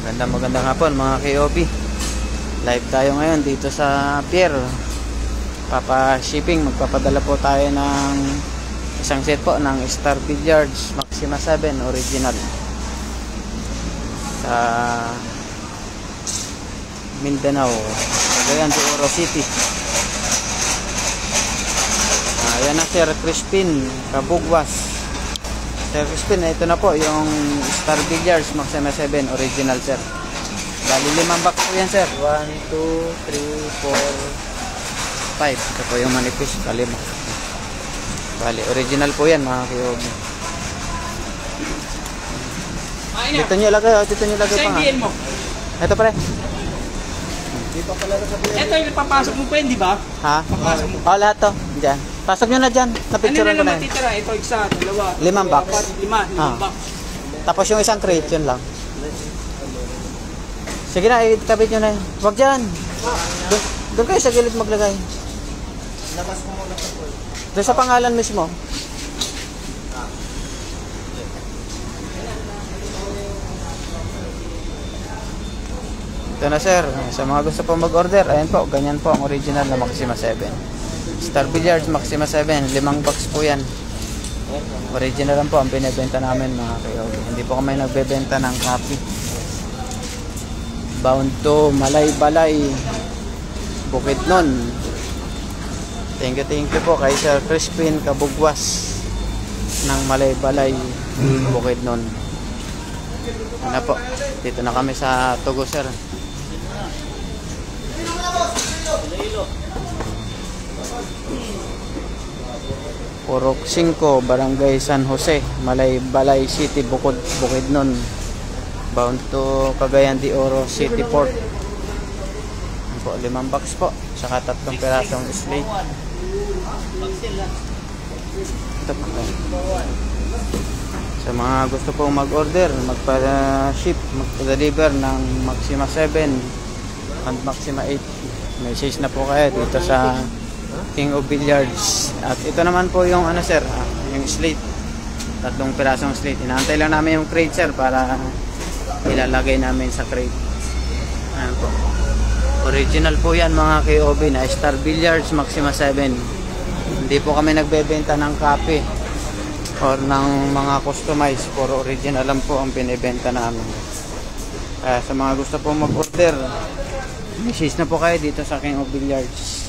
Magandang hapon mga KOB. Live tayo ngayon dito sa pier. Papa-shipping, magpapadala po tayo ng isang set po ng Star Billiards Maxima 7 original sa Mindanao, Cagayan de Oro City. Ayan na Sir Crispin Kabugwas. Sir Crispin, ito na po yung Star Billiards Maxima 7 original sir. Bali 5 box po yan sir. 1, 2, 3, 4, 5. Ito po yung manipis. Bali original po yan mga kiyogi. Dito nyo lagay pa nga. Ito pare. Ito yung papasok mo pa yun, di ba? Ha? Papasok mo. Lahat to. Diyan. Pasok nyo na dyan. Napicturean ko na yun. Matitira? Ito, isa, dalawa. 5 box. 5 box. Tapos yung isang crate, yun lang. Sige na, ikabit nyo na yun. Huwag dyan. Doon kayo sa gilid maglagay. Doon sa pangalan mismo. Ito na sir, sa mga gusto po mag-order, ayan po, ganyan po ang original na Maxima 7 Star Billiards Maxima 7, 5 box po yan. Original lang po ang binibenta namin mga kayogi. Hindi po kami nagbebenta ng copy. Bound to Malay-Balay, Bukidnon. Thank you po kay Sir Crispin Kabugwas ng Malay-Balay, Bukidnon. Ano po, dito na kami sa Tugo sir. Purok 5, Barangay San Jose, Malay-Balay City, Bukidnon. Bound to Cagayan de Oro City Port. Po, 5 box po, saka 3 pirasong slate. Ito po. Sa mga gusto pong mag-order, magpa-ship, magpa-deliver ng Maxima 7 and Maxima 8, message na po kayo dito sa King of Billiards. At ito naman po yung ano sir, yung slate, 3 pirasong slate. Inaantay lang namin yung crate sir para ilalagay namin sa crate. Ayan po, original po yan mga KOB na Star Billiards Maxima 7. Hindi po kami nagbebenta ng copy or ng mga customized, puro original lang po ang binibenta namin. Kaya sa mga gusto po mag-order, message na po kayo dito sa King of Billiards.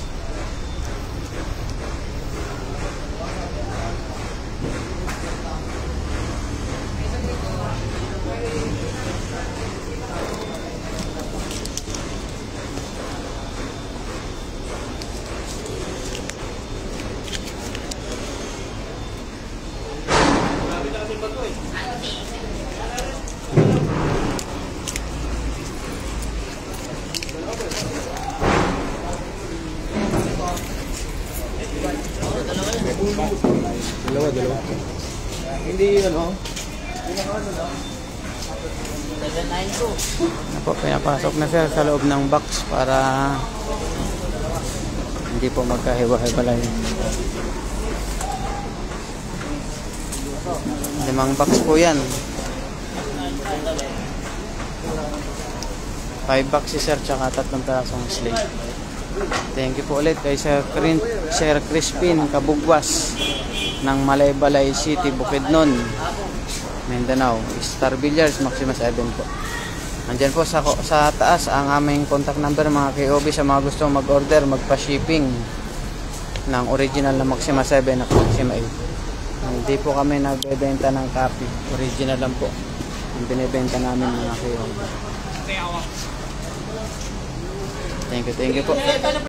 Dalawa. Hindi yun, oh. Ako, pinapasok na sir sa loob ng box para hindi po magkahiwa-hiwalay. 5 box po yan. 5 boxes sir, tsaka 3 pirasong slate. Thank you po ulit kay Sir Crispin Kabugwas ng Malay-Balay City, Bukidnon, Mindanao. Star Billiards Maxima 7 po. Andyan po sa taas ang aming contact number mga KOB sa mga gusto mag-order, magpa-shipping ng original na Maxima 7 at Maxima 8. Hindi po kami nagbebenta ng copy. Original lang po ang binibenta namin mga KOB. Thank you po.